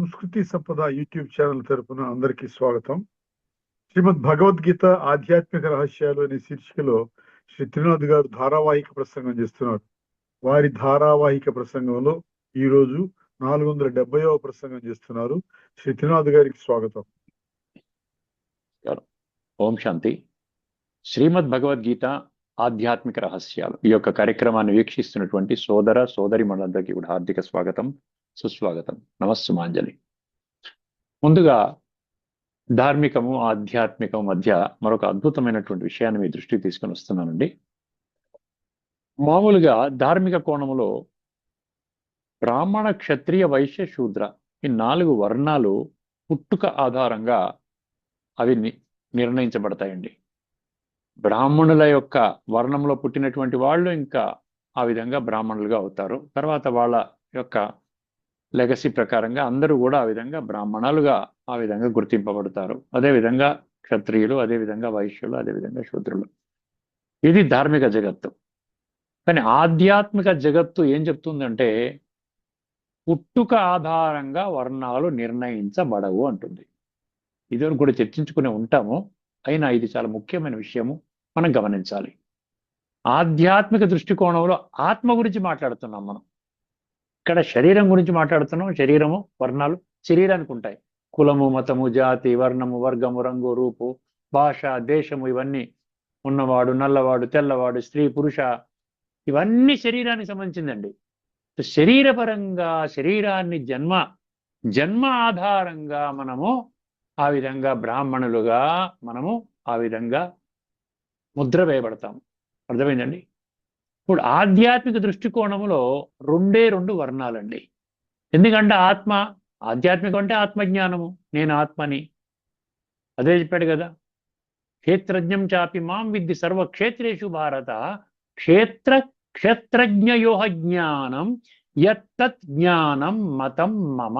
సంస్కృతి సంపద YouTube channel తరపున అందరికీ స్వాగతం. శ్రీమద్ భగవద్గీత ఆధ్యాత్మిక రహస్యాలు అనే శీర్షికలో శ్రీ త్రినాథ్ గారు ధారావాహిక ప్రసంగం చేస్తున్నారు. వారి ధారావాహిక ప్రసంగంలో ఈ రోజు 470వ ప్రసంగం చేస్తున్నారు. శ్రీ త్రినాథ్ గారికి స్వాగతం. ఓం శాంతి. శ్రీమద్ భగవద్గీత ఆధ్యాత్మిక రహస్యాలు ఈ యొక్క కార్యక్రమాన్ని వీక్షిస్తున్నటువంటి సోదర సోదరి మనందరికీ కూడా హార్దిక స్వాగతం, సుస్వాగతం, నమస్సుమాంజలి. ముందుగా ధార్మికము ఆధ్యాత్మికము మధ్య మరొక అద్భుతమైనటువంటి విషయాన్ని మీ దృష్టికి తీసుకొని వస్తున్నానండి. మామూలుగా ధార్మిక కోణంలో బ్రాహ్మణ, క్షత్రియ, వైశ్య, శూద్ర ఈ 4 వర్ణాలు పుట్టుక ఆధారంగా అవి నిర్ణయించబడతాయండి. బ్రాహ్మణుల యొక్క వర్ణంలో పుట్టినటువంటి వాళ్ళు ఇంకా ఆ విధంగా బ్రాహ్మణులుగా అవుతారు. తర్వాత వాళ్ళ యొక్క లెగసీ ప్రకారంగా అందరూ కూడా ఆ విధంగా బ్రాహ్మణులుగా ఆ విధంగా గుర్తింపబడతారు. అదేవిధంగా క్షత్రియులు, అదేవిధంగా వైశ్యులు, అదేవిధంగా శూద్రులు. ఇది ధార్మిక జగత్తు. కానీ ఆధ్యాత్మిక జగత్తు ఏం చెప్తుందంటే పుట్టుక ఆధారంగా వర్ణాలు నిర్ణయించబడవు అంటుంది. ఇదివరకు కూడా చర్చించుకునే ఉంటాము. అయినా ఇది చాలా ముఖ్యమైన విషయము, మనం గమనించాలి. ఆధ్యాత్మిక దృష్టికోణంలో ఆత్మ గురించి మాట్లాడుతున్నాం మనం. ఇక్కడ శరీరం గురించి మాట్లాడుతున్నాం. శరీరము, వర్ణాలు శరీరానికి ఉంటాయి. కులము, మతము, జాతి, వర్ణము, వర్గము, రంగు, రూపు, భాష, దేశము ఇవన్నీ ఉన్నవాడు, నల్లవాడు, తెల్లవాడు, స్త్రీ, పురుష ఇవన్నీ శరీరానికి సంబంధించిందండి. శరీరపరంగా శరీరాన్ని జన్మ ఆధారంగా మనము ఆ విధంగా బ్రాహ్మణులుగా మనము ఆ విధంగా ముద్ర వేయబడతాము. అర్థమైందండి? ఇప్పుడు ఆధ్యాత్మిక దృష్టికోణంలో 2 వర్ణాలండి. ఎందుకంటే ఆధ్యాత్మికం అంటే ఆత్మజ్ఞానము. నేను ఆత్మని అదే చెప్పాడు కదా. క్షేత్రజ్ఞం చాపి మాం విద్ధి సర్వక్షేత్రేషు భారత క్షేత్రజ్ఞయోహ జ్ఞానం యత్తత్ జ్ఞానం మతం మమ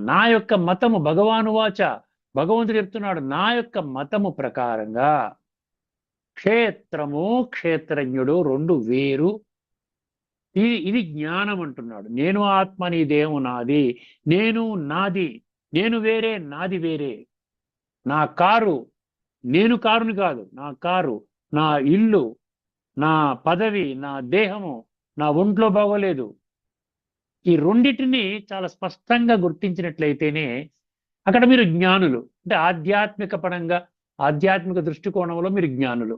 నా యొక్క మతము భగవానువాచ, భగవంతుడు చెప్తున్నాడు, నా యొక్క మతము ప్రకారంగా క్షేత్రము క్షేత్రజ్ఞుడు 2 వేరు. ఇది జ్ఞానం అంటున్నాడు. నేను ఆత్మని, దేహము నాది, నాది, నేను వేరే, నాది వేరే. నా కారు నేను కారుని కాదు, నా కారు, నా ఇల్లు, నా పదవి, నా దేహము, నా ఒంట్లో బాగోలేదు. ఈ రెండిటిని చాలా స్పష్టంగా గుర్తించినట్లయితేనే అక్కడ మీరు జ్ఞానులు. అంటే ఆధ్యాత్మిక దృష్టికోణంలో మీరు జ్ఞానులు.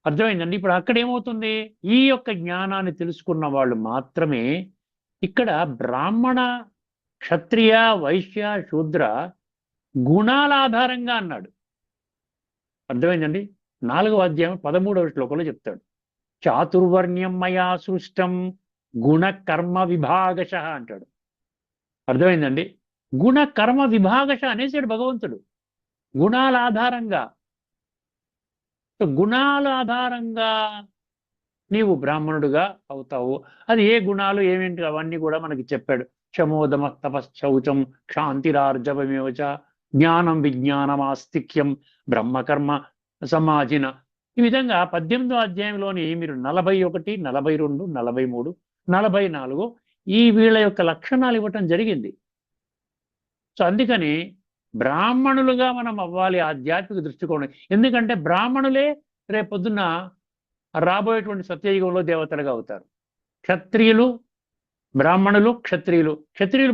అర్థమైందండి? ఇప్పుడు అక్కడ ఏమవుతుంది, ఈ యొక్క జ్ఞానాన్ని తెలుసుకున్న వాళ్ళు మాత్రమే ఇక్కడ బ్రాహ్మణ, క్షత్రియ, వైశ్య, శూద్ర గుణాల ఆధారంగా అన్నాడు. అర్థమైందండి? 4వ అధ్యాయం 13వ శ్లోకంలో చెప్తాడు, చాతుర్వర్ణ్యం మయా సృష్టం గుణ కర్మ విభాగశ అంటాడు. అర్థమైందండి? గుణ కర్మ విభాగశ అనేసాడు భగవంతుడు. గుణాల ఆధారంగా నీవు బ్రాహ్మణుడుగా అవుతావు. అది ఏ గుణాలు ఏమేంటి అవన్నీ కూడా మనకి చెప్పాడు. శమోదమ తపశ్చౌచం క్షాంతిరార్జవమేవచ జ్ఞానం విజ్ఞానం ఆస్తిక్యం బ్రహ్మకర్మ సమాజిన. ఈ విధంగా 18వ అధ్యాయంలోని మీరు 41, 42, 43, 44 ఈ వీళ్ళ యొక్క లక్షణాలు ఇవ్వటం జరిగింది. సో అందుకని బ్రాహ్మణులుగా మనం అవ్వాలి ఆధ్యాత్మిక దృష్టికోణం. ఎందుకంటే బ్రాహ్మణులే రేపొద్దున రాబోయేటువంటి సత్యయుగంలో దేవతలుగా అవుతారు. క్షత్రియులు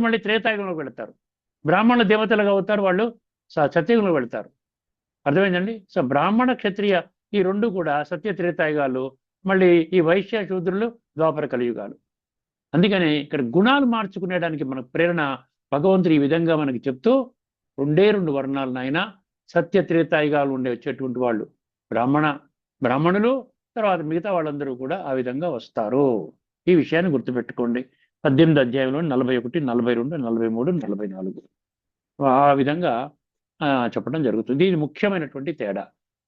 మళ్ళీ త్రేతాయుగంలోకి వెళతారు. బ్రాహ్మణులు దేవతలుగా అవుతారు, వాళ్ళు సత్యయుగంలో వెళతారు. అర్థమైందండి? సో బ్రాహ్మణ, క్షత్రియ ఈ 2 కూడా సత్య త్రేతాయుగాలు, మళ్ళీ ఈ వైశ్య శూద్రులు ద్వాపర కలియుగాలు. అందుకని ఇక్కడ గుణాలు మార్చుకునేడానికి మనకు ప్రేరణ భగవంతుడు ఈ విధంగా మనకి చెప్తూ 2 వర్ణాలు నాయన. సత్య త్రేతాయుగాలు వచ్చేటువంటి వాళ్ళు బ్రాహ్మణులు, తర్వాత మిగతా వాళ్ళందరూ కూడా ఆ విధంగా వస్తారు. ఈ విషయాన్ని గుర్తుపెట్టుకోండి. 18వ అధ్యాయంలో 41, 42, 43, 44 ఆ విధంగా చెప్పడం జరుగుతుంది. ఇది ముఖ్యమైనటువంటి తేడా.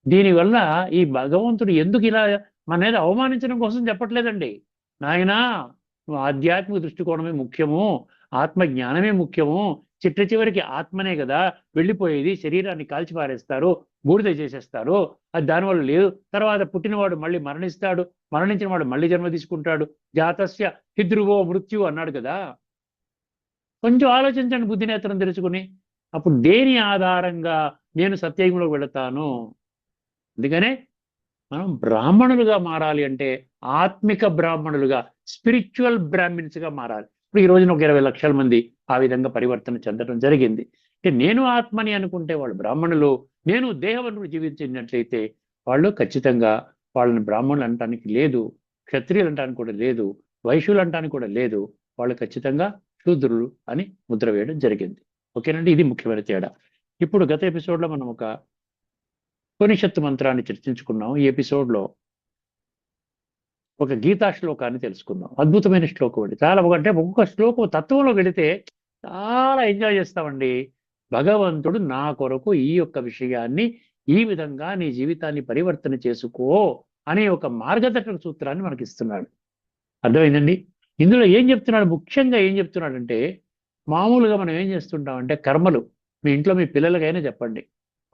దీనివల్ల ఈ భగవంతుడు ఎందుకు ఇలా మనది అవమానించడం కోసం చెప్పట్లేదండి. నాయనా, ఆధ్యాత్మిక దృష్టికోణమే ముఖ్యము, ఆత్మజ్ఞానమే ముఖ్యము. చివరికి ఆత్మనే కదా వెళ్ళిపోయేది. శరీరాన్ని కాల్చిపారేస్తారు, బూడిద చేసేస్తారు. అది దానివల్ల లేదు. తర్వాత పుట్టినవాడు మళ్ళీ మరణిస్తాడు, మరణించిన వాడు మళ్ళీ జన్మ తీసుకుంటాడు. జాతస్య హిద్రువో మృత్యు అన్నాడు కదా. కొంచెం ఆలోచించండి బుద్ధినేత్రం తెరుచుకుని. అప్పుడు దేని ఆధారంగా నేను సత్యయుగంలో వెళతాను? అందుకనే మనం బ్రాహ్మణులుగా మారాలి అంటే ఆత్మిక బ్రాహ్మణులుగా, స్పిరిచువల్ బ్రాహ్మిన్స్ గా మారాలి. ఇప్పుడు ఈ రోజున ఒక 20 లక్షల మంది ఆ విధంగా పరివర్తన చెందడం జరిగింది. అంటే నేను ఆత్మని అనుకుంటే వాళ్ళు బ్రాహ్మణులు, నేను దేహవనుడు జీవించినట్లయితే వాళ్ళు ఖచ్చితంగా వాళ్ళని బ్రాహ్మణులు అనటానికి లేదు, క్షత్రియులు అనటానికి కూడా లేదు, వైశ్యులు అనటానికి కూడా లేదు. వాళ్ళు ఖచ్చితంగా శూద్రులు అని ముద్ర వేయడం జరిగింది. ఓకేనండి, ఇది ముఖ్యమైన తేడా. ఇప్పుడు గత ఎపిసోడ్లో మనం ఒక ఉపనిషత్తు మంత్రాన్ని చర్చించుకున్నాం. ఈ ఎపిసోడ్లో ఒక గీతా శ్లోకాన్ని తెలుసుకుందాం. అద్భుతమైన శ్లోకం అండి. చాలా అంటే ఒక్కొక్క శ్లోకం తత్వంలో వెళితే చాలా ఎంజాయ్ చేస్తామండి. భగవంతుడు నా కొరకు ఈ యొక్క విషయాన్ని ఈ విధంగా నీ జీవితాన్ని పరివర్తన చేసుకో అనే ఒక మార్గదర్శక సూత్రాన్ని మనకి ఇస్తున్నాడు. అర్థమైందండి? ఇందులో ఏం చెప్తున్నాడు, ముఖ్యంగా ఏం చెప్తున్నాడంటే, మామూలుగా మనం ఏం చేస్తుంటామంటే కర్మలు, మీ ఇంట్లో మీ పిల్లలకైనా చెప్పండి,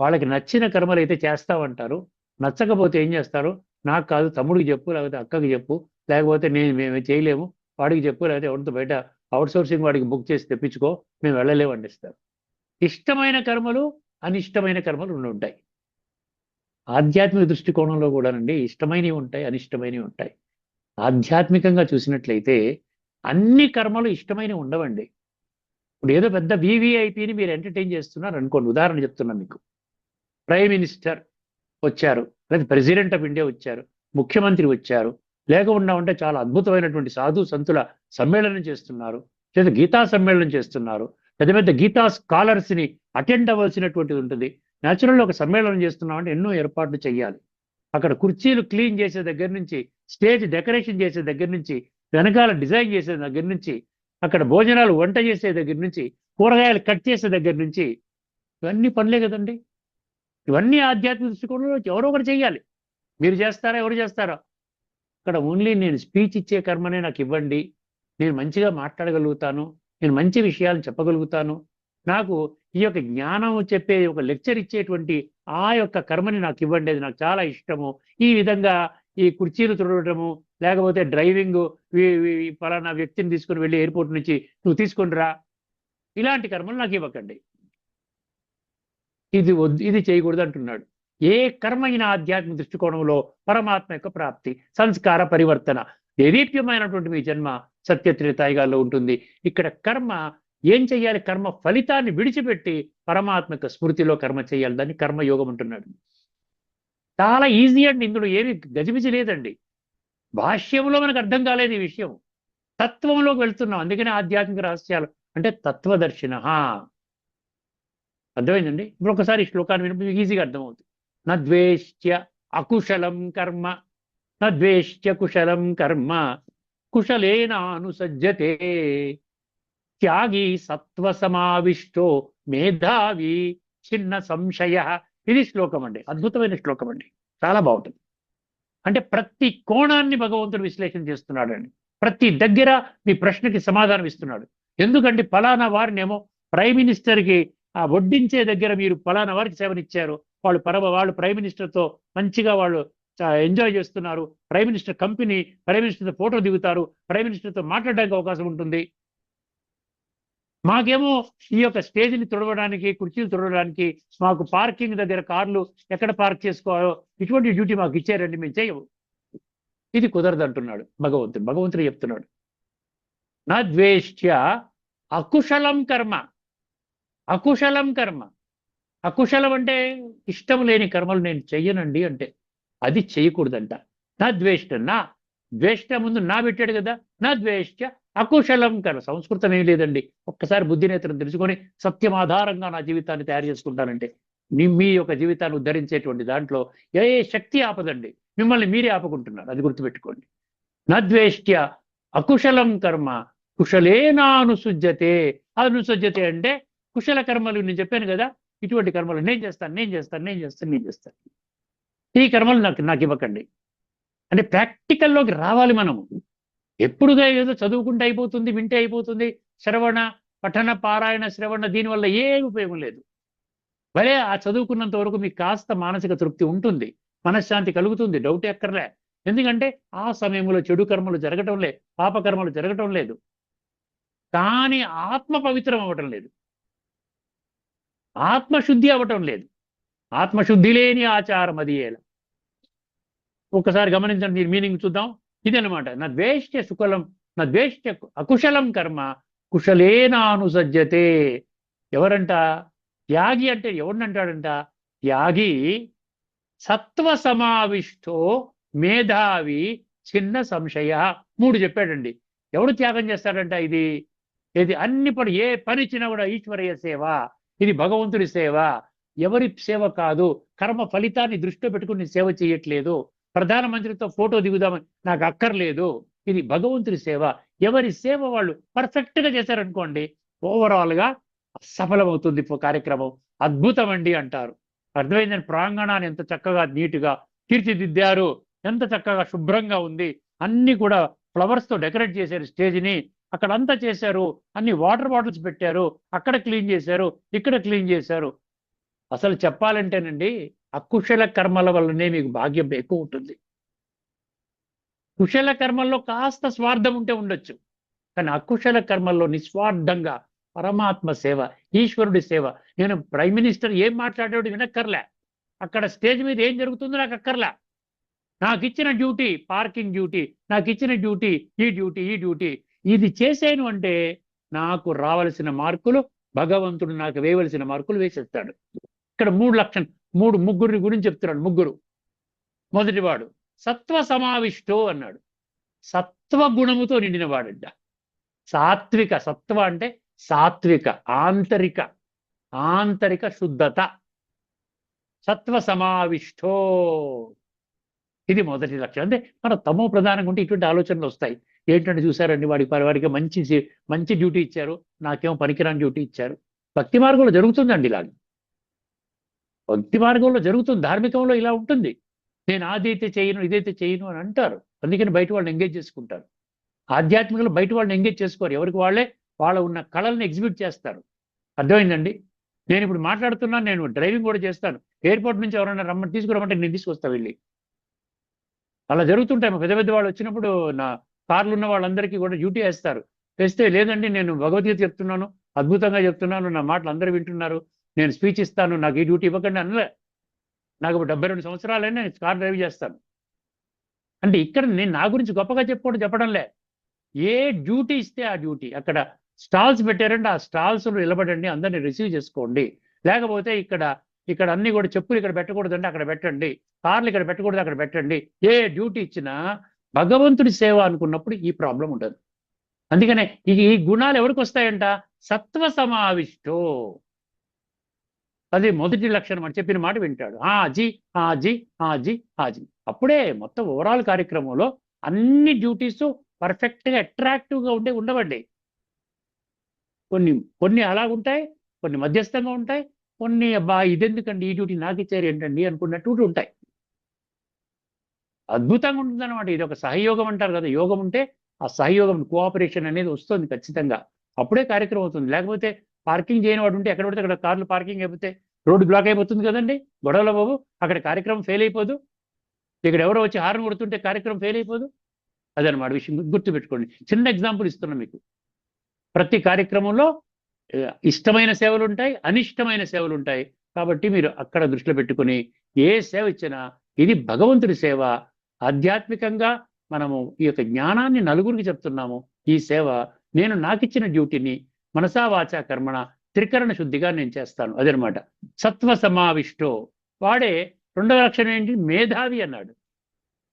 వాళ్ళకి నచ్చిన కర్మలు అయితే చేస్తామంటారు, నచ్చకపోతే ఏం చేస్తారు, నాకు కాదు తమ్ముడికి చెప్పు, లేకపోతే అక్కకి చెప్పు, లేకపోతే మేము చేయలేము, వాడికి చెప్పు, లేకపోతే ఎవరితో బయట అవుట్ సోర్సింగ్ వాడికి బుక్ చేసి తెప్పించుకో, మేము వెళ్ళలేము అండిస్తారు. ఇష్టమైన కర్మలు, అనిష్టమైన కర్మలు రెండు ఉంటాయి. ఆధ్యాత్మిక దృష్టికోణంలో కూడానండి ఇష్టమైనవి ఉంటాయి, అనిష్టమైనవి ఉంటాయి. ఆధ్యాత్మికంగా చూసినట్లయితే అన్ని కర్మలు ఇష్టమైనవి ఉండవండి. ఇప్పుడు ఏదో పెద్ద వివిఐపిని మీరు ఎంటర్టైన్ చేస్తున్నారు అనుకోండి, ఉదాహరణ చెప్తున్నాను మీకు. ప్రైమ్ మినిస్టర్ వచ్చారు, లేదా ప్రెసిడెంట్ ఆఫ్ ఇండియా వచ్చారు, ముఖ్యమంత్రి వచ్చారు, లేకుండా ఉంటే చాలా అద్భుతమైనటువంటి సాధు సంతుల సమ్మేళనం చేస్తున్నారు, లేదా గీతా సమ్మేళనం చేస్తున్నారు, పెద్ద పెద్ద గీతా స్కాలర్స్ ని అటెండ్ అవ్వాల్సినటువంటిది ఉంటుంది. న్యాచురల్ ఒక సమ్మేళనం చేస్తున్నామంటే ఎన్నో ఏర్పాట్లు చేయాలి. అక్కడ కుర్చీలు క్లీన్ చేసే దగ్గర నుంచి, స్టేజ్ డెకరేషన్ చేసే దగ్గర నుంచి, వెనకాల డిజైన్ చేసే దగ్గర నుంచి, అక్కడ భోజనాలు వంట చేసే దగ్గర నుంచి, కూరగాయలు కట్ చేసే దగ్గర నుంచి, ఇవన్నీ పనులే కదండి. ఇవన్నీ ఆధ్యాత్మిక దృష్టికోణంలో ఎవరో ఒకరు చేయాలి. మీరు చేస్తారా, ఎవరు చేస్తారా? అక్కడ ఓన్లీ నేను స్పీచ్ ఇచ్చే కర్మనే నాకు ఇవ్వండి, నేను మంచిగా మాట్లాడగలుగుతాను, నేను మంచి విషయాలు చెప్పగలుగుతాను, నాకు ఈ యొక్క జ్ఞానం చెప్పే ఒక లెక్చర్ ఇచ్చేటువంటి ఆ యొక్క కర్మని నాకు ఇవ్వండి, అది నాకు చాలా ఇష్టము. ఈ విధంగా ఈ కుర్చీలు తుడవడము, లేకపోతే డ్రైవింగ్, పలానా వ్యక్తిని తీసుకుని వెళ్ళి ఎయిర్పోర్ట్ నుంచి నువ్వు తీసుకుని రా, ఇలాంటి కర్మలు నాకు ఇవ్వకండి. ఇది వద్దు, ఇది చేయకూడదు అంటున్నాడు. ఏ కర్మ అయినా ఆధ్యాత్మిక దృష్టికోణంలో పరమాత్మ యొక్క ప్రాప్తి, సంస్కార పరివర్తన, దేదీప్యమైనటువంటి మీ జన్మ సత్యత్రేతాయుగాల్లో ఉంటుంది. ఇక్కడ కర్మ ఏం చెయ్యాలి, కర్మ ఫలితాన్ని విడిచిపెట్టి పరమాత్మ యొక్క స్మృతిలో కర్మ చేయాలి. దాన్ని కర్మయోగం అంటున్నాడు. చాలా ఈజీ అండి, ఇందులో ఏమి గజిబిజి లేదండి. భాష్యంలో మనకు అర్థం కాలేదు ఈ విషయం, తత్వంలోకి వెళ్తున్నాం. అందుకనే ఆధ్యాత్మిక రహస్యాలు అంటే తత్వదర్శిన. అర్థమైందండి? ఇప్పుడు ఒకసారి ఈ శ్లోకాన్ని విని ఈజీగా అర్థమవుతుంది. నద్వేష్ట్య అకుశలం కర్మ, నద్వేష్ట్య కుశలం కర్మ, కుశలేనానుసజ్జతే, త్యాగి సత్వ సమావిష్టో మేధావి చిన్న సంశయ. ఇది శ్లోకం అండి, అద్భుతమైన శ్లోకం అండి, చాలా బాగుంటుంది. అంటే ప్రతి కోణాన్ని భగవంతుడు విశ్లేషణ చేస్తున్నాడు అండి. ప్రతి దగ్గర మీ ప్రశ్నకి సమాధానం ఇస్తున్నాడు. ఎందుకంటే ఫలానా వారినేమో ప్రైమ్ మినిస్టర్కి ఆ వడ్డించే దగ్గర మీరు ఫలానా వారికి సేవనిచ్చారు, వాళ్ళు ప్రైమ్ మినిస్టర్తో మంచిగా వాళ్ళు ఎంజాయ్ చేస్తున్నారు, ప్రైమ్ మినిస్టర్ కంపెనీ, ప్రైమ్ మినిస్టర్తో ఫోటో దిగుతారు, ప్రైమ్ మినిస్టర్తో మాట్లాడడానికి అవకాశం ఉంటుంది. మాకేమో ఈ యొక్క స్టేజ్ని తుడవడానికి, కుర్చీలు తుడవడానికి, మాకు పార్కింగ్ దగ్గర కార్లు ఎక్కడ పార్క్ చేసుకోవాలో ఇటువంటి డ్యూటీ మాకు ఇచ్చారండి, మేము చేయము. ఇది కుదరదు అంటున్నాడు భగవంతుడు చెప్తున్నాడు. నా ద్వేష్ట్య అకుశలం కర్మ. అకుశలం కర్మ, అకుశలం అంటే ఇష్టం లేని కర్మలు నేను చెయ్యనండి అంటే అది చేయకూడదంట. నా ద్వేష్ట ముందు నా పెట్టాడు కదా, నా ద్వేష్ట అకుశలం కర్మ. సంస్కృతం ఏం లేదండి. ఒక్కసారి బుద్ధినేత్రం తెలుసుకొని సత్యం ఆధారంగా నా జీవితాన్ని తయారు చేసుకుంటానంటే మీ యొక్క జీవితాన్ని ఉద్ధరించేటువంటి దాంట్లో ఏ శక్తి ఆపదండి, మిమ్మల్ని మీరే ఆపుకుంటున్నారు, అది గుర్తుపెట్టుకోండి. నా ద్వేష్ట్య అకుశలం కర్మ కుశలేనానుసజ్జతే. అనుసజ్జతే అంటే కుశల కర్మలు నేను చెప్పాను కదా, ఇటువంటి కర్మలు నేను చేస్తాను. ఈ కర్మలు నాకు ఇవ్వకండి అంటే ప్రాక్టికల్లోకి రావాలి మనము. ఎప్పుడుగా ఏదో చదువుకుంటే అయిపోతుంది, వింటే అయిపోతుంది, శ్రవణ పఠన పారాయణ శ్రవణ దీనివల్ల ఏమి ఉపయోగం లేదు. భలే ఆ చదువుకున్నంత వరకు మీకు కాస్త మానసిక తృప్తి ఉంటుంది, మనశ్శాంతి కలుగుతుంది, డౌట్ ఎక్కర్లే. ఎందుకంటే ఆ సమయంలో చెడు కర్మలు జరగటం లేదు, పాపకర్మలు జరగటం లేదు. కానీ ఆత్మ పవిత్రం అవ్వటం లేదు, ఆత్మశుద్ధి అవ్వటం లేదు. ఆత్మశుద్ధి లేని ఆచారం అది ఎలా. ఒక్కసారి గమనించండి, మీరు మీనింగ్ చూద్దాం. ఇదనమాట, నా ద్వేష్ట సుకలం, నా ద్వేష్ట అకుశలం కర్మ కుశలేనానుసజ్జతే. ఎవరంట త్యాగి అంటే? ఎవరినంటాడంట? త్యాగి సత్వ సమావిష్టో మేధావి చిన్న సంశయ. 3 చెప్పాడండి. ఎవడు త్యాగం చేస్తాడంట? ఇది అన్ని పని, ఏ పని ఇచ్చినా కూడా ఈశ్వరయ్య సేవ, ఇది భగవంతుడి సేవ, ఎవరి సేవ కాదు. కర్మ ఫలితాన్ని దృష్టిలో పెట్టుకుని సేవ చేయట్లేదు. ప్రధానమంత్రితో ఫోటో దిగుదామని నాకు అక్కర్లేదు, ఇది భగవంతుడి సేవ. ఎవరి సేవ వాళ్ళు పర్ఫెక్ట్ గా చేశారనుకోండి, ఓవరాల్ గా సఫలమవుతుంది కార్యక్రమం. అద్భుతం అండి అంటారు. అర్థమైందని ప్రాంగణాన్ని ఎంత చక్కగా నీట్గా తీర్చిదిద్దారు, ఎంత చక్కగా శుభ్రంగా ఉంది, అన్ని కూడా ఫ్లవర్స్ తో డెకరేట్ చేశారు స్టేజ్ని, అక్కడ అంతా చేశారు, అన్ని వాటర్ బాటిల్స్ పెట్టారు, అక్కడ క్లీన్ చేశారు, ఇక్కడ క్లీన్ చేశారు. అసలు చెప్పాలంటేనండి, అకుశల కర్మల వల్లనే మీకు భాగ్యం ఎక్కువ ఉంటుంది. కుశల కర్మల్లో కాస్త స్వార్థం ఉంటే ఉండొచ్చు, కానీ అకుశల కర్మల్లో నిస్వార్థంగా పరమాత్మ సేవ, ఈశ్వరుడి సేవ. నేను ప్రైమ్ మినిస్టర్ ఏం మాట్లాడాడు వినక్కర్లే, అక్కడ స్టేజ్ మీద ఏం జరుగుతుందో నాకు అక్కర్లే. నాకు ఇచ్చిన డ్యూటీ పార్కింగ్ డ్యూటీ, నాకు ఇచ్చిన డ్యూటీ ఈ డ్యూటీ, ఇది చేశాను అంటే నాకు రావలసిన మార్కులు భగవంతుడు నాకు వేయవలసిన మార్కులు వేసేస్తాడు. ఇక్కడ 3 లక్షణం, ముగ్గురిని గురించి చెప్తున్నాడు. ముగ్గురు. మొదటివాడు సత్వ సమావిష్టో అన్నాడు. సత్వ గుణముతో నిండినవాడంట. సాత్విక, సత్వ అంటే సాత్విక, ఆంతరిక శుద్ధత. సత్వ సమావిష్టో, ఇది మొదటి లక్షణం. అంటే మన తమో ప్రధానంగా ఉంటే ఇటువంటి ఆలోచనలు వస్తాయి. ఏంటంటే చూసారండి, వాడికి మంచి డ్యూటీ ఇచ్చారు, నాకేమో పనికిరాని డ్యూటీ ఇచ్చారు. భక్తి మార్గంలో జరుగుతుందండి ఇలాగ, భక్తి మార్గంలో జరుగుతుంది. ధార్మికంలో ఇలా ఉంటుంది. నేను అదైతే చేయను, ఇదైతే చేయను అని అంటారు. అందుకని బయట వాళ్ళని ఎంగేజ్ చేసుకుంటారు. ఆధ్యాత్మికంలో బయట వాళ్ళని ఎంగేజ్ చేసుకోరు. ఎవరికి వాళ్ళ ఉన్న కళల్ని ఎగ్జిబిట్ చేస్తారు. అర్థమైందండి? నేను ఇప్పుడు మాట్లాడుతున్నాను, నేను డ్రైవింగ్ కూడా చేస్తాను. ఎయిర్పోర్ట్ నుంచి ఎవరైనా తీసుకురమ్మంటే నేను తీసుకొస్తా వెళ్ళి. అలా జరుగుతుంటాయి. పెద్ద పెద్ద వాళ్ళు వచ్చినప్పుడు నా కార్లు ఉన్న వాళ్ళందరికీ కూడా డ్యూటీ వేస్తారు. వేస్తే లేదండి నేను భగవద్గీత చెప్తున్నాను, అద్భుతంగా చెప్తున్నాను, నా మాటలు అందరూ వింటున్నారు, నేను స్పీచ్ ఇస్తాను, నాకు ఈ డ్యూటీ ఇవ్వకండి అనలే. నాకు 72 సంవత్సరాలైనా నేను కార్ డ్రైవ్ చేస్తాను. అంటే ఇక్కడ నేను నా గురించి గొప్పగా చెప్పడంలే. ఏ డ్యూటీ ఇస్తే ఆ డ్యూటీ. అక్కడ స్టాల్స్ పెట్టారంటే ఆ స్టాల్స్ నిలబడండి, అందరినీ రిసీవ్ చేసుకోండి. లేకపోతే ఇక్కడ అన్ని కూడా చెప్పులు ఇక్కడ పెట్టకూడదండి, అక్కడ పెట్టండి. కార్లు ఇక్కడ పెట్టకూడదు, అక్కడ పెట్టండి. ఏ డ్యూటీ ఇచ్చినా భగవంతుడి సేవ అనుకున్నప్పుడు ఈ ప్రాబ్లం ఉండదు. అందుకనే ఈ గుణాలు ఎవరికి వస్తాయంట? సత్వ సమావిష్టో. అది మొదటి లక్షణం. అని చెప్పిన మాట వింటాడు. హాజీ. అప్పుడే మొత్తం ఓవరాల్ కార్యక్రమంలో అన్ని డ్యూటీస్ పర్ఫెక్ట్గా అట్రాక్టివ్గా ఉండవండి. కొన్ని అలాగుంటాయి, కొన్ని మధ్యస్థంగా ఉంటాయి, కొన్ని అబ్బా ఇదెందుకండి, ఈ డ్యూటీ నాకు ఇచ్చారు ఏంటండి అనుకున్నట్టు ఉంటాయి. అద్భుతంగా ఉంటుందన్నమాట. ఇది ఒక సహయోగం అంటారు కదా, యోగం ఉంటే ఆ సహయోగం, కోఆపరేషన్ అనేది వస్తుంది ఖచ్చితంగా. అప్పుడే కార్యక్రమం అవుతుంది. లేకపోతే పార్కింగ్ చేయని వాడు ఉంటే ఎక్కడ పడితే అక్కడ కార్లు పార్కింగ్ అయిపోతే రోడ్డు బ్లాక్ అయిపోతుంది కదండి. గొడవల బాబు, అక్కడ కార్యక్రమం ఫెయిల్ అయిపోదు. ఇక్కడ ఎవరో వచ్చి హార్న్ కొడుతుంటే కార్యక్రమం ఫెయిల్ అయిపోదు. అదనమాట విషయం, గుర్తుపెట్టుకోండి. చిన్న ఎగ్జాంపుల్ ఇస్తున్నాం మీకు. ప్రతి కార్యక్రమంలో ఇష్టమైన సేవలు ఉంటాయి, అనిష్టమైన సేవలు ఉంటాయి. కాబట్టి మీరు అక్కడ దృష్టిలో పెట్టుకుని ఏ సేవ ఇచ్చినా ఇది భగవంతుడి సేవ. ఆధ్యాత్మికంగా మనము ఈ యొక్క జ్ఞానాన్ని నలుగురికి చెప్తున్నాము. ఈ సేవ నేను నాకిచ్చిన డ్యూటీని మనసా వాచా కర్మణ త్రికరణ శుద్ధిగా నేను చేస్తాను. అదనమాట సత్వ సమావిష్టో. వాడే రెండవ లక్షణం ఏంటి? మేధావి అన్నాడు.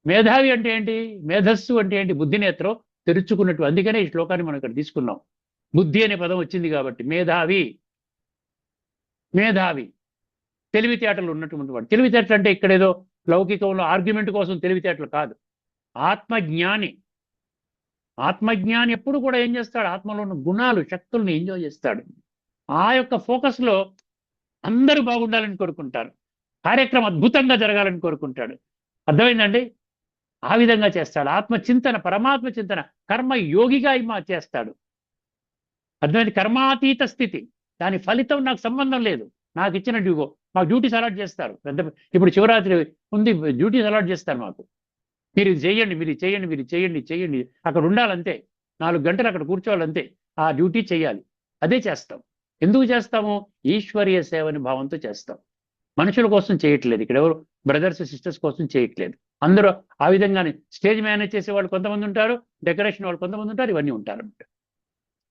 మేధావి అంటే ఏంటి? మేధస్సు అంటే ఏంటి? బుద్ధినేత్రం తెరుచుకున్నట్టు. అందుకనే ఈ శ్లోకాన్ని మనం ఇక్కడ తీసుకున్నాం. బుద్ధి అనే పదం వచ్చింది కాబట్టి మేధావి తెలివితేటలు ఉన్నటువంటి వాడు. తెలివితేటలు అంటే ఇక్కడ ఏదో లౌకికంలో ఆర్గ్యుమెంట్ కోసం తెలివితేటలు కాదు. ఆత్మజ్ఞాని ఎప్పుడు కూడా ఏం చేస్తాడు? ఆత్మలో ఉన్న గుణాలు, శక్తుల్ని ఎంజాయ్ చేస్తాడు. ఆ యొక్క ఫోకస్లో అందరూ బాగుండాలని కోరుకుంటారు, కార్యక్రమం అద్భుతంగా జరగాలని కోరుకుంటాడు. అర్థమైందండి? ఆ విధంగా చేస్తాడు. ఆత్మచింతన, పరమాత్మ చింతన, కర్మ యోగిగా చేస్తాడు. అర్థమైంది? కర్మాతీత స్థితి. దాని ఫలితం నాకు సంబంధం లేదు. నాకు ఇచ్చిన మాకు డ్యూటీస్ అలాట్ చేస్తారు. ఇప్పుడు శివరాత్రి ఉంది, డ్యూటీస్ అలాట్ చేస్తారు మాకు. మీరు ఇది చేయండి, మీరు చేయండి, అక్కడ ఉండాలంతే. 4 గంటలు అక్కడ కూర్చోవాలంతే. ఆ డ్యూటీ చేయాలి. అదే చేస్తాం. ఎందుకు చేస్తాము? ఈశ్వరీయ సేవని భావంతో చేస్తాం. మనుషుల కోసం చేయట్లేదు. ఇక్కడ ఎవరు బ్రదర్స్ సిస్టర్స్ కోసం చేయట్లేదు. అందరూ ఆ విధంగానే స్టేజ్ మేనేజ్ చేసే వాళ్ళు కొంతమంది ఉంటారు, డెకరేషన్ వాళ్ళు కొంతమంది ఉంటారు, ఇవన్నీ ఉంటారు.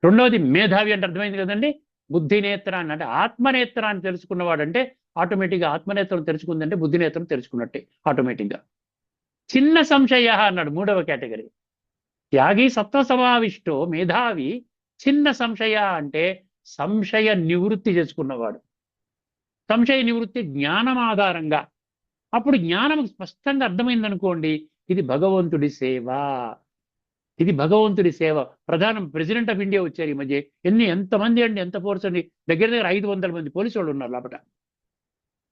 రెండవది మేధావి అంటే అర్థమైంది కదండి. బుద్ధి నేత్రాన్ని అంటే ఆత్మనేత్రాన్ని తెలుసుకున్నవాడు అంటే ఆటోమేటిక్గా ఆత్మనేత్రం తెరుచుకుందంటే బుద్ధి నేత్రం తెరుచుకున్నట్టే ఆటోమేటిక్గా. చిన్న సంశయ అన్నాడు మూడవ కేటగిరీ. త్యాగి సత్వ సమావిష్టో మేధావి చిన్న సంశయ అంటే సంశయ నివృత్తి చేసుకున్నవాడు. సంశయ నివృత్తి జ్ఞానం ఆధారంగా. అప్పుడు జ్ఞానం స్పష్టంగా అర్థమైందనుకోండి, ఇది భగవంతుడి సేవ, ఇది భగవంతుడి సేవ. ప్రెసిడెంట్ ఆఫ్ ఇండియా వచ్చారు ఈ మధ్య. ఎంతమంది అండి, ఎంత ఫోర్స్ అండి, దగ్గర దగ్గర 500 మంది పోలీసు వాళ్ళు ఉన్నారు లోపల.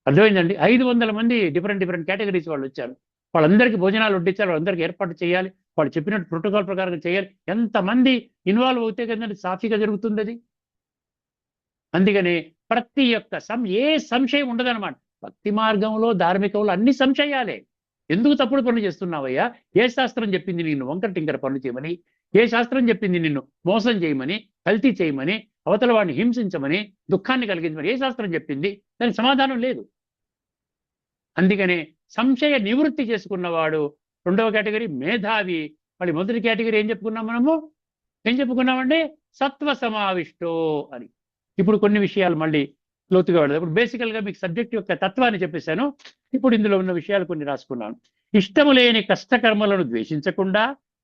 అర్థమైందండి. 500 మంది డిఫరెంట్ కేటగిరీస్ వాళ్ళు వచ్చారు. వాళ్ళందరికీ భోజనాలు వడ్డించాలి, వాళ్ళందరికీ ఏర్పాటు చేయాలి, వాళ్ళు చెప్పినట్టు ప్రోటోకాల్ ప్రకారం చేయాలి. ఎంతమంది ఇన్వాల్వ్ అవుతే కదండి సాఫీగా జరుగుతుంది అది. అందుకని ప్రతి ఒక్క ఏ సంశయం ఉండదన్నమాట. భక్తి మార్గంలో, ధార్మికంలో అన్ని సంశయాలే. ఎందుకు తప్పుడు పనులు చేస్తున్నావయ్యా? ఏ శాస్త్రం చెప్పింది నిన్ను వంకర టింకర పనులు చేయమని? ఏ శాస్త్రం చెప్పింది నిన్ను మోసం చేయమని, కల్తీ చేయమని, అవతల వాడిని హింసించమని, దుఃఖాన్ని కలిగించమని? ఏ శాస్త్రం చెప్పింది? దానికి సమాధానం లేదు. అందుకనే సంశయ నివృత్తి చేసుకున్నవాడు రెండవ కేటగిరీ మేధావి. మళ్ళీ మొదటి కేటగిరీ ఏం చెప్పుకున్నాం మనము? ఏం చెప్పుకున్నామండి? సత్వ సమావిష్టో అని. ఇప్పుడు కొన్ని విషయాలు మళ్ళీ లోతుగా వెళ్ళదు. ఇప్పుడు బేసికల్గా మీకు సబ్జెక్ట్ యొక్క తత్వాన్ని చెప్పేశాను. ఇప్పుడు ఇందులో ఉన్న విషయాలు కొన్ని రాసుకున్నాను. ఇష్టము లేని కష్టకర్మలను ద్వేషించకుండా,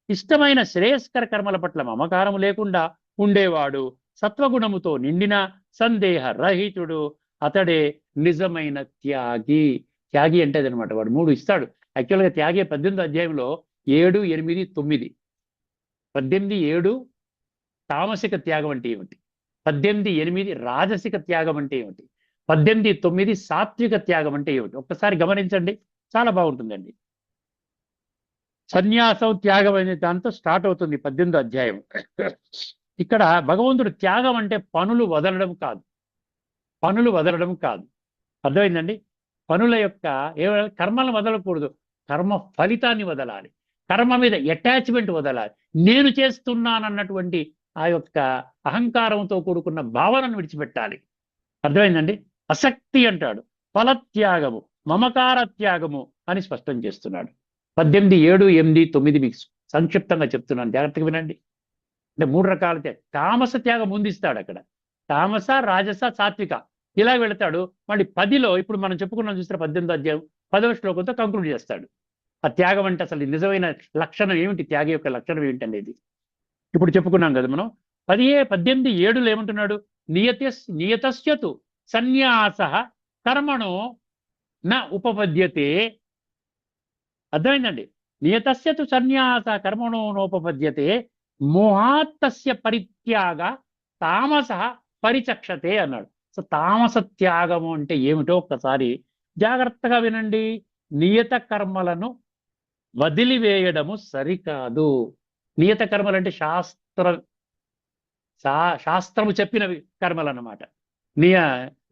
ఇష్టమైన శ్రేయస్కర కర్మల పట్ల మమకారం లేకుండా ఉండేవాడు సత్వగుణముతో నిండిన సందేహ రహితుడు. అతడే నిజమైన త్యాగి. త్యాగి అంటే అదనమాట. వాడు 3 ఇస్తాడు. యాక్చువల్గా త్యాగి 18వ అధ్యాయంలో 7, 8, 9. 18, 7 తామసిక త్యాగం అంటే ఏమిటి? 18, 8 రాజసిక త్యాగం అంటే ఏమిటి? 18, 9 సాత్విక త్యాగం అంటే ఏమిటి? ఒక్కసారి గమనించండి, చాలా బాగుంటుందండి. సన్యాసం త్యాగం అనే దాంతో స్టార్ట్ అవుతుంది 18వ అధ్యాయం. ఇక్కడ భగవంతుడు త్యాగం అంటే పనులు వదలడం కాదు, పనులు వదలడం కాదు. అర్థమైందండి? పనుల యొక్క కర్మలను వదలకూడదు, కర్మ ఫలితాన్ని వదలాలి, కర్మ మీద అటాచ్మెంట్ వదలాలి. నేను చేస్తున్నానన్నటువంటి ఆ యొక్క అహంకారంతో కూడుకున్న భావనను విడిచిపెట్టాలి. అర్థమైందండి? అసక్తి అంటాడు, ఫలత్యాగము, మమకార త్యాగము అని స్పష్టం చేస్తున్నాడు. 18, 7, 8, 9 మీకు సంక్షిప్తంగా చెప్తున్నాను, జాగ్రత్తగా వినండి. అంటే 3 రకాల తామస త్యాగం ముందిస్తాడు అక్కడ. తామస, రాజస, సాత్విక ఇలా వెళతాడు. మళ్ళీ 10లో ఇప్పుడు మనం చెప్పుకున్నాం చూస్తే 18వ అధ్యాయం 10వ శ్లోకంతో కంక్లూడ్ చేస్తాడు. ఆ త్యాగం అంటే అసలు నిజమైన లక్షణం ఏమిటి, త్యాగం యొక్క లక్షణం ఏమిటి అనేది ఇప్పుడు చెప్పుకున్నాం కదా మనం. 18, 7లో ఏమంటున్నాడు? నియతస్యతు సన్యాస కర్మణో న ఉపపద్యతే. అర్థమైందండి? నియతస్యతు సన్యాస కర్మణో నోపపద్యతే మోహాత్తస్య పరిత్యాగ తామస పరిచక్షతే అన్నాడు. సో తామస త్యాగము అంటే ఏమిటో ఒక్కసారి జాగ్రత్తగా వినండి. నియత కర్మలను వదిలివేయడము సరికాదు. నియత కర్మలు అంటే శాస్త్రము చెప్పిన కర్మలు అన్నమాట.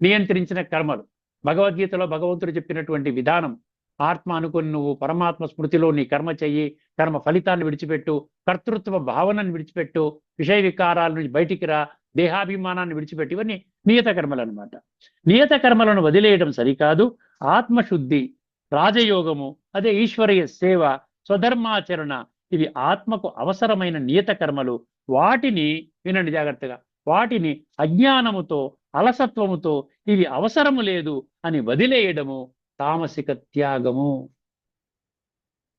నియంత్రించిన కర్మలు. భగవద్గీతలో భగవంతుడు చెప్పినటువంటి విధానం, ఆత్మ అనుకుని నువ్వు పరమాత్మ స్మృతిలో నీ కర్మ చెయ్యి, కర్మ ఫలితాన్ని విడిచిపెట్టు, కర్తృత్వ భావనను విడిచిపెట్టు, విషయ వికారాల నుంచి బయటికి రా, దేహాభిమానాన్ని విడిచిపెట్టి, ఇవన్నీ నియత కర్మలు అనమాట. నియత కర్మలను వదిలేయడం సరికాదు. ఆత్మశుద్ధి, రాజయోగము, అదే ఈశ్వరీయ సేవ, స్వధర్మాచరణ, ఇవి ఆత్మకు అవసరమైన నియత కర్మలు. వాటిని వినండి జాగ్రత్తగా, వాటిని అజ్ఞానముతో, అలసత్వముతో ఇవి అవసరము లేదు అని వదిలేయడము తామసిక త్యాగము.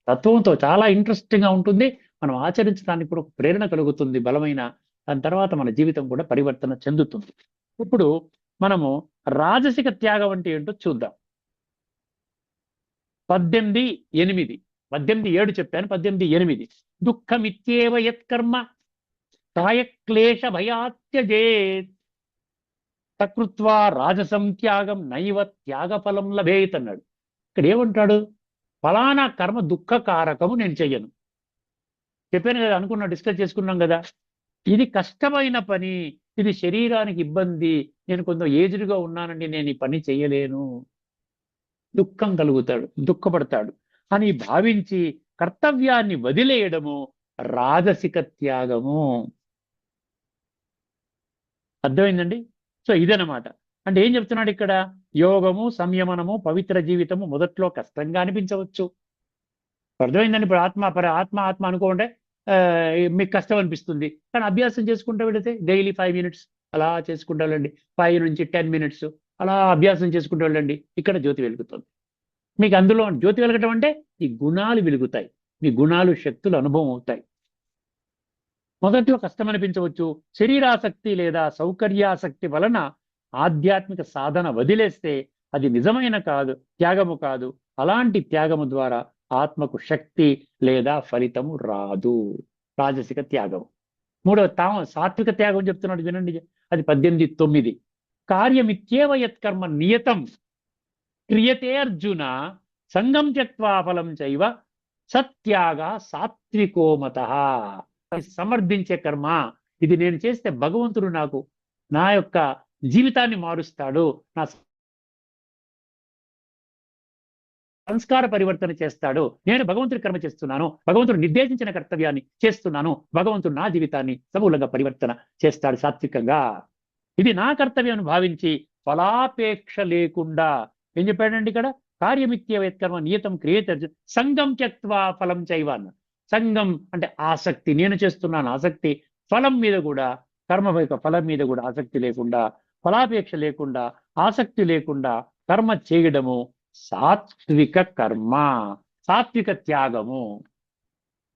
తత్వంతో చాలా ఇంట్రెస్టింగ్గా ఉంటుంది. మనం ఆచరించడానికి కూడా ప్రేరణ కలుగుతుంది బలమైన. దాని తర్వాత మన జీవితం కూడా పరివర్తన చెందుతుంది. ఇప్పుడు మనము రాజసిక త్యాగం అంటే ఏంటో చూద్దాం. 18, 8. 18, 7 చెప్పాను. 18, 8 దుఃఖమిత్యేవ యత్కర్మ కాయక్లేశ భయాత్యజేత్ తకృత్వా రాజసం త్యాగం నైవ త్యాగఫలం లభేత్ అన్నాడు. ఇక్కడ ఏమంటాడు? ఫలానా కర్మ దుఃఖకారకము, నేను చెయ్యను. చెప్పాను కదా, డిస్కస్ చేసుకున్నాం కదా, ఇది కష్టమైన పని, ఇది శరీరానికి ఇబ్బంది, నేను కొంచెం ఏజ్డ్గా ఉన్నానండి, నేను ఈ పని చెయ్యలేను, దుఃఖం కలుగుతాడు, దుఃఖపడతాడు అని భావించి కర్తవ్యాన్ని వదిలేయడము రాజసిక త్యాగము. అర్థమైందండి? సో ఇదనమాట. అంటే ఏం చెప్తున్నాడు ఇక్కడ? యోగము, సంయమనము, పవిత్ర జీవితము మొదట్లో కష్టంగా అనిపించవచ్చు. అర్థమైందండి? ఇప్పుడు ఆత్మ అనుకోండి, మీకు కష్టం అనిపిస్తుంది. కానీ అభ్యాసం చేసుకుంటూ వెళితే డైలీ 5 మినిట్స్ అలా చేసుకుంటూ వెళ్ళండి. 5 నుంచి 10 మినిట్స్ అలా అభ్యాసం చేసుకుంటూ వెళ్ళండి. ఇక్కడ జ్యోతి వెలుగుతుంది. మీకు అందులో జ్యోతి వెలగటం అంటే ఈ గుణాలు వెలుగుతాయి. మీ గుణాలు, శక్తులు అనుభవం అవుతాయి. మొదట్లో కష్టం అనిపించవచ్చు. శరీరాసక్తి లేదా సౌకర్యాసక్తి వలన ఆధ్యాత్మిక సాధన వదిలేస్తే అది నిజమైన త్యాగము కాదు. అలాంటి త్యాగము ద్వారా ఆత్మకు శక్తి లేదా ఫలితము రాదు. రాజసిక త్యాగం. మూడవ సాత్విక త్యాగం చెప్తున్నాడు వినండి. అది 18:9. కార్యమిత్యేవ యత్కర్మ నియతం క్రియతే అర్జున సంగం త్యక్త్వా ఫలం చైవ సత్యాగ సాత్వికోమతః. సమర్థించే కర్మ ఇది. నేను చేస్తే భగవంతుడు నా యొక్క జీవితాన్ని మారుస్తాడు, నా సంస్కార పరివర్తన చేస్తాడు. నేను భగవంతుడి కర్మ చేస్తున్నాను, భగవంతుడు నిర్దేశించిన కర్తవ్యాన్ని చేస్తున్నాను, భగవంతుడు నా జీవితాన్ని సమూలంగా పరివర్తన చేస్తాడు సాత్వికంగా. ఇది నా కర్తవ్యం భావించి ఫలాపేక్ష లేకుండా ఏం చెప్పాడండి ఇక్కడ? కార్యమిత్యవత్కర్మ నియతం క్రియేత సంగం త్యక్త్వా ఫలం చైవ. సంగం అంటే ఆసక్తి, నేను చేస్తున్నాను ఆసక్తి. ఫలం మీద కూడా, కర్మ యొక్క ఫలం మీద కూడా ఆసక్తి లేకుండా, ఫలాపేక్ష లేకుండా, ఆసక్తి లేకుండా కర్మ చేయడము సాత్విక కర్మ, సాత్విక త్యాగము.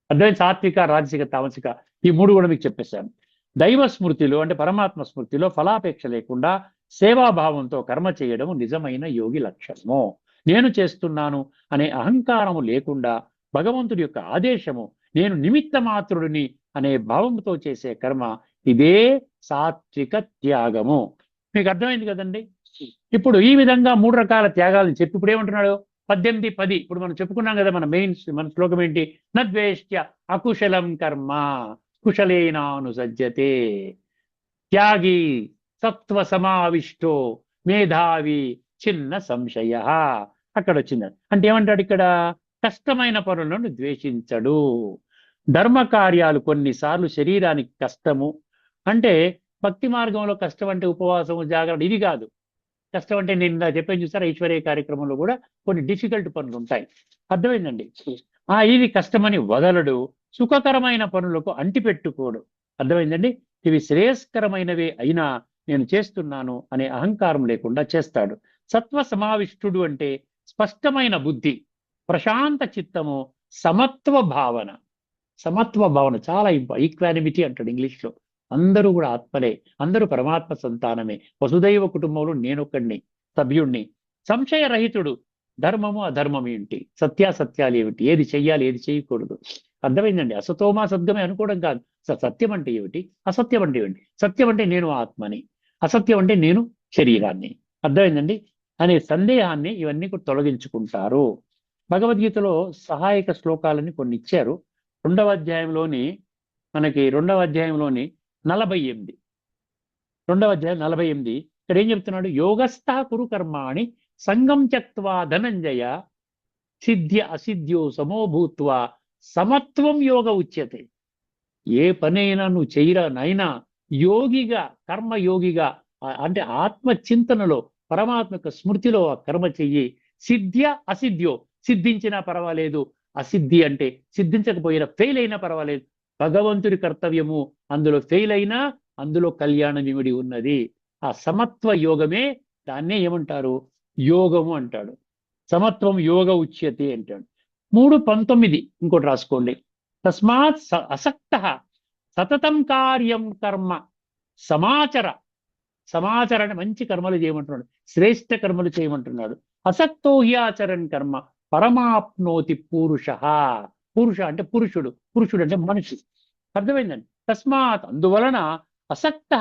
అర్థమైంది? సాత్విక, రాజసిక, తామసిక ఈ మూడు కూడా మీకు చెప్పేశాను. దైవ స్మృతిలో అంటే పరమాత్మ స్మృతిలో ఫలాపేక్ష లేకుండా సేవాభావంతో కర్మ చేయడము నిజమైన యోగి లక్షణము. నేను చేస్తున్నాను అనే అహంకారము లేకుండా భగవంతుడి యొక్క ఆదేశము, నేను నిమిత్త మాత్రుడిని అనే భావంతో చేసే కర్మ, ఇదే సాత్విక త్యాగము. మీకు అర్థమైంది కదండి? ఇప్పుడు ఈ విధంగా 3 రకాల త్యాగాలను చెప్పి ఇప్పుడు ఏమంటున్నాడు? 18:10. ఇప్పుడు మనం చెప్పుకున్నాం కదా, మన శ్లోకం ఏంటి? నద్వేష్ట్య అకుశలం కర్మ కుశలేనానుసజ్జతే త్యాగి సత్వ సమావిష్టో మేధావి చిన్న సంశయ. అక్కడ వచ్చింది. అంటే ఏమంటాడు ఇక్కడ? కష్టమైన పనులను ద్వేషించడు. ధర్మ కార్యాలు కొన్నిసార్లు శరీరానికి కష్టము. అంటే భక్తి మార్గంలో కష్టం అంటే ఉపవాసము, జాగరణ ఇది కాదు. కష్టం అంటే నేను ఇలా చెప్పాను చూసారా, ఐశ్వర్య కార్యక్రమంలో కూడా కొన్ని డిఫికల్ట్ పనులు ఉంటాయి. అర్థమైందండి? ఇది కష్టమని వదలడు. సుఖకరమైన పనులకు అంటిపెట్టుకోడు. అర్థమైందండి? ఇవి శ్రేయస్కరమైనవే అయినా నేను చేస్తున్నాను అనే అహంకారం లేకుండా చేస్తాడు. సత్వ సమావిష్టుడు అంటే స్పష్టమైన బుద్ధి, ప్రశాంత చిత్తము, సమత్వ భావన. సమత్వ భావన చాలా ఈక్వానిమిటీ అంటాడు ఇంగ్లీష్లో. అందరూ కూడా ఆత్మలే, అందరూ పరమాత్మ సంతానమే. వసుదైవ కుటుంబంలో నేనొక్కడిని, సభ్యుణ్ణి. సంశయరహితుడు. ధర్మము అధర్మం ఏంటి, సత్యాసత్యాలు ఏమిటి, ఏది చెయ్యాలి ఏది చేయకూడదు. అర్థమైందండి? అసతోమా సద్గమే అనుకోవడం కాదు. సత్యం అంటే ఏమిటి, అసత్యం అంటే ఏమిటి. సత్యం అంటే నేను ఆత్మని, అసత్యం అంటే నేను శరీరాన్ని. అర్థమైందండి? అనే సందేహాన్ని ఇవన్నీ కూడా తొలగించుకుంటారు. భగవద్గీతలో సహాయక శ్లోకాలని కొన్ని ఇచ్చారు. రెండవ అధ్యాయంలోని 48. రెండవ అధ్యాయం 48. ఇక్కడ ఏం చెప్తున్నాడు? యోగస్థా కురు కర్మాణి సంగం త్యక్త్వా ధనంజయ సిద్ధ్య అసిద్ధ్యో సమోభూత్వా సమత్వం యోగ ఉచ్యతే. ఏ పనైనా నువ్వు చేయరా నైనా యోగిగా, కర్మయోగిగా అంటే ఆత్మ చింతనలో, పరమాత్మ యొక్క స్మృతిలో ఆ కర్మ చెయ్యి. సిద్ధ్య అసిద్ధ్యో, సిద్ధించినా పర్వాలేదు, అసిద్ధి అంటే సిద్ధించకపోయినా ఫెయిల్ అయినా పర్వాలేదు. భగవంతుడి కర్తవ్యము, అందులో ఫెయిల్ అయినా అందులో కళ్యాణం ఇమిడి ఉన్నది. ఆ సమత్వ యోగమే, దాన్నే ఏమంటారు? యోగము అంటాడు. సమత్వం యోగ ఉచ్యతే అంటాడు. 3:19 ఇంకోటి రాసుకోండి. తస్మాత్ అసక్త సతతం కార్యం కర్మ సమాచర. సమాచరణ మంచి కర్మలు చేయమంటున్నాడు, శ్రేష్ఠ కర్మలు చేయమంటున్నాడు. అసక్తో హ్యాచరన్ కర్మ పరమాప్నోతి పురుష. పురుష అంటే పురుషుడు, పురుషుడు అంటే మనిషి. అర్థమైందండి? తస్మాత్ అందువలన అసక్త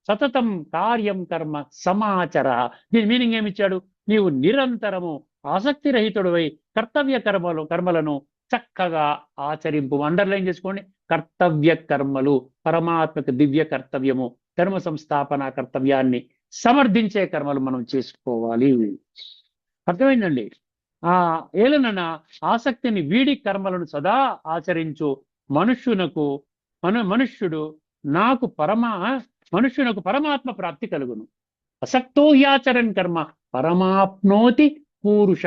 సతతం కార్యం కర్మ సమాచర. దీని మీనింగ్ ఏమిచ్చాడు? నీవు నిరంతరము ఆసక్తి రహితుడివై కర్తవ్య కర్మలను చక్కగా ఆచరింపు. అండర్లైన్ చేసుకోండి. కర్తవ్య కర్మలు, పరమాత్మక దివ్య కర్తవ్యము, ధర్మ సంస్థాపన కర్తవ్యాన్ని సమర్థించే కర్మలు మనం చేసుకోవాలి. అర్థమైందండి? ఏలన ఆసక్తిని వీడి కర్మలను సదా ఆచరించు మనుష్యుడు నాకు మనుష్యునకు పరమాత్మ ప్రాప్తి కలుగును. అసక్తో హ్యాచరన్ కర్మ పరమాప్నోతి పూరుష.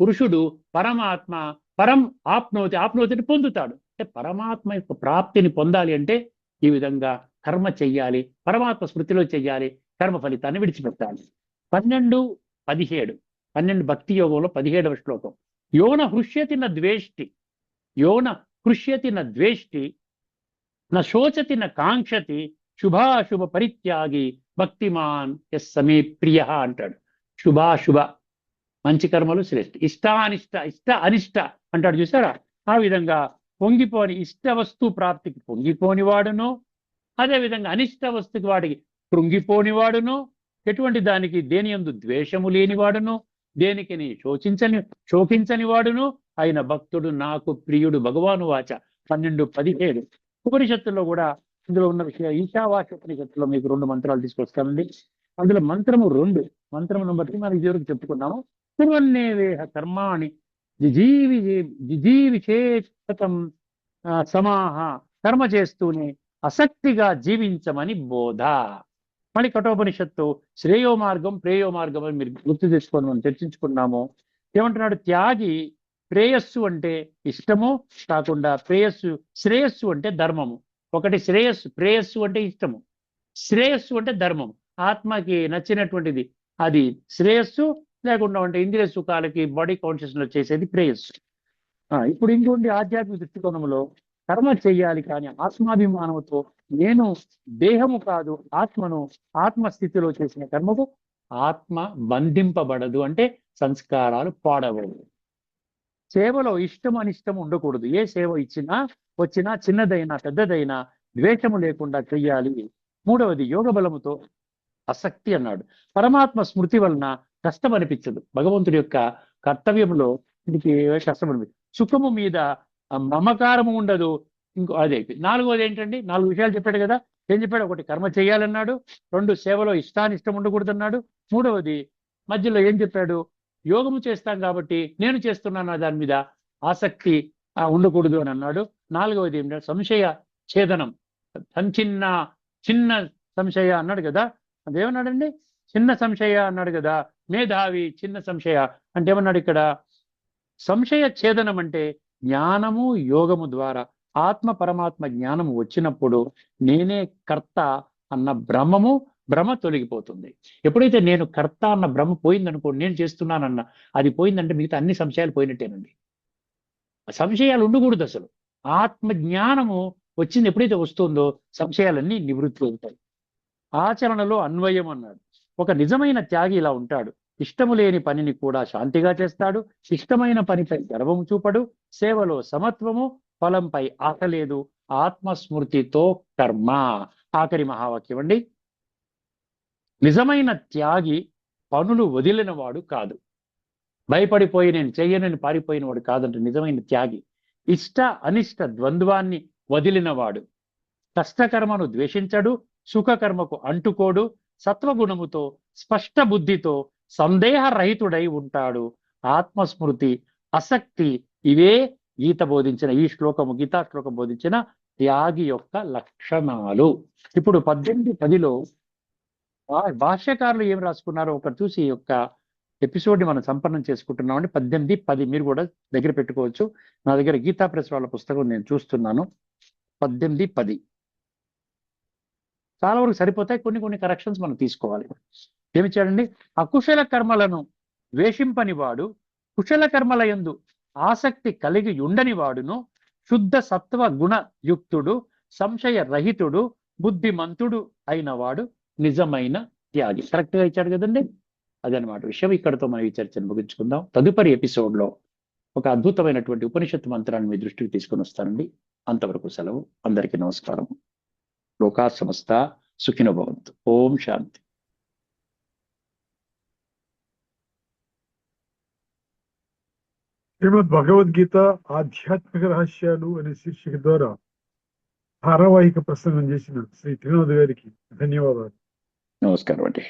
పురుషుడు పరమాత్మ పరం ఆప్నోతి, ఆప్నోతిని పొందుతాడు. అంటే పరమాత్మ యొక్క ప్రాప్తిని పొందాలి అంటే ఈ విధంగా కర్మ చెయ్యాలి, పరమాత్మ స్మృతిలో చెయ్యాలి, కర్మ ఫలితాన్ని విడిచిపెట్టాలి. 12:17 12 భక్తి యోగంలో 17వ శ్లోకం. యోన హృష్యతి న ద్వేష్టి, యోన హృష్యతి న ద్వేష్టి, న శోచతి న కాంక్షతి, శుభాశుభ పరిత్యాగి భక్తిమాన్ ఎస్ సమే ప్రియ అంటాడు. శుభాశుభ మంచి కర్మలు శ్రేష్ఠ, ఇష్టానిష్ట ఇష్ట అనిష్ట అంటాడు చూసారా. ఆ విధంగా పొంగిపోని ఇష్ట వస్తు ప్రాప్తికి పొంగిపోని వాడును, అదేవిధంగా అనిష్ట వస్తుకి వాడికి కృంగిపోని వాడును, ఎటువంటి దానికి దేని యందు ద్వేషము లేని వాడును, దేనికి శోకించని వాడును అయిన భక్తుడు నాకు ప్రియుడు. భగవాను వాచ 12:17. ఉపనిషత్తుల్లో కూడా ఇందులో ఉన్న విషయం ఈశావాస్య ఉపనిషత్తులో మీకు 2 మంత్రాలు తీసుకొస్తానండి. అందులో మంత్రము 2, మంత్రం నెంబర్ 3 మనం ఇదివరకు చెప్పుకున్నాము. కుర్వన్నేవేహ కర్మాణి జిజీవిషేతం సమాహ, కర్మ చేస్తూనే ఆసక్తిగా జీవించమని బోధ. మళ్ళీ కఠోపనిషత్తు శ్రేయో మార్గం ప్రేయో మార్గం అని మీరు గుర్తు తెచ్చుకొని మనం చర్చించుకున్నాము. ఏమంటున్నాడు? త్యాగి ప్రేయస్సు అంటే ఇష్టము కాకుండా శ్రేయస్సు అంటే ధర్మము. ఒకటి ప్రేయస్సు అంటే ఇష్టము, శ్రేయస్సు అంటే ధర్మము. ఆత్మకి నచ్చినటువంటిది అది శ్రేయస్సు, లేకుండా అంటే ఇంద్రియ సుఖాలకి బాడీ కాన్షియస్నెస్ చేసేది ప్రేయస్సు. ఇప్పుడు ఇంకోటి ఆధ్యాత్మిక దృష్టికోణంలో కర్మ చెయ్యాలి, కానీ ఆత్మాభిమానంతో నేను దేహము కాదు ఆత్మను, ఆత్మస్థితిలో చేసిన కర్మకు ఆత్మ బంధింపబడదు, అంటే సంస్కారాలు పాడవవు. సేవలో ఇష్టం అనిష్టం ఉండకూడదు. ఏ సేవ వచ్చినా చిన్నదైనా పెద్దదైనా ద్వేషము లేకుండా చెయ్యాలి. 3వది యోగ బలముతో ఆసక్తి అన్నాడు. పరమాత్మ స్మృతి వలన కష్టం అనిపించదు. భగవంతుడి యొక్క కర్తవ్యంలో ఇది కష్టం అనిపించదు. సుఖము మీద మమకారము ఉండదు. ఇంకో అదే 4వది ఏంటండి? 4 విషయాలు చెప్పాడు కదా. ఏం చెప్పాడు? 1 కర్మ చేయాలన్నాడు, 2 సేవలో ఇష్టానిష్టం ఉండకూడదు అన్నాడు, 3వది మధ్యలో ఏం చెప్పాడు? యోగము చేస్తాం కాబట్టి నేను చేస్తున్నాను దాని మీద ఆసక్తి ఉండకూడదు అని అన్నాడు. 4వది ఏంటంటే సంశయ ఛేదనం. చిన్న సంశయ అన్నాడు కదా. అదేమన్నాడండి? చిన్న సంశయ అన్నాడు కదా. మేధావి చిన్న సంశయ అంటే ఏమన్నాడు ఇక్కడ? సంశయ ఛేదనం అంటే జ్ఞానము యోగము ద్వారా ఆత్మ పరమాత్మ జ్ఞానము వచ్చినప్పుడు నేనే కర్త అన్న భ్రమ తొలగిపోతుంది. ఎప్పుడైతే నేను కర్త అన్న భ్రమ పోయిందనుకోండి, నేను చేస్తున్నానన్న అది పోయిందంటే మిగతా అన్ని సంశయాలు పోయినట్టేనండి. సంశయాలు ఉండకూడదు అసలు. ఆత్మ జ్ఞానము వచ్చింది ఎప్పుడైతే వస్తుందో సంశయాలన్నీ నివృత్తి అవుతాయి. ఆచరణలో అన్వయం అన్నాడు. ఒక నిజమైన త్యాగి ఇలా ఉంటాడు. ఇష్టము లేని పనిని కూడా శాంతిగా చేస్తాడు, ఇష్టమైన పనిపై గర్వం చూపడు, సేవలో సమత్వము, ఫలంపై ఆశ లేదు, ఆత్మస్మృతితో కర్మ. ఆఖరి మహావాక్యం అండి. నిజమైన త్యాగి పనులు వదిలినవాడు కాదు, భయపడిపోయి నేను చెయ్యనని పారిపోయిన వాడు కాదంటే నిజమైన త్యాగి. ఇష్ట అనిష్ట ద్వంద్వాన్ని వదిలినవాడు, కష్టకర్మను ద్వేషించడు, సుఖకర్మకు అంటుకోడు, సత్వగుణముతో స్పష్ట బుద్ధితో సందేహరహితుడై ఉంటాడు. ఆత్మస్మృతి, ఆసక్తి ఇవే గీతా శ్లోకం బోధించిన త్యాగి యొక్క లక్షణాలు. ఇప్పుడు 18:10లో భాష్యకారులు ఏం రాసుకున్నారో ఒకటి చూసి ఈ యొక్క ఎపిసోడ్ని మనం సంపన్నం చేసుకుంటున్నాం అండి. 18:10 మీరు కూడా దగ్గర పెట్టుకోవచ్చు. నా దగ్గర గీతా ప్రెస్ వాళ్ళ పుస్తకం నేను చూస్తున్నాను. 18:10 చాలా వరకు సరిపోతాయి. కొన్ని కరెక్షన్స్ మనం తీసుకోవాలి. ఏమిచ్చాడండి? అకుశల కర్మలను ద్వేషింపని వాడు, కుశల కర్మల యందు ఆసక్తి కలిగి ఉండని వాడును, శుద్ధ సత్వ గుణ యుక్తుడు, సంశయ రహితుడు, బుద్ధిమంతుడు అయిన వాడు నిజమైన త్యాగి. కరెక్ట్ గా ఇచ్చాడు కదండి. అదనమాట విషయం. ఇక్కడతో మనం ఈ చర్చను ముగించుకుందాం. తదుపరి ఎపిసోడ్లో ఒక అద్భుతమైనటువంటి ఉపనిషత్తు మంత్రాన్ని మీ దృష్టికి తీసుకొని వస్తానండి. అంతవరకు సెలవు. అందరికీ నమస్కారం. లోకా సమస్త సుఖినో భవంతు. ఓం శాంతి. శ్రీమద్ భగవద్గీత ఆధ్యాత్మిక రహస్యాలు అనే శీర్షిక ద్వారా ధారావాహిక ప్రసంగం చేసిన శ్రీ త్రినాథ్ గారికి ధన్యవాదాలు. నమస్కారం అండి.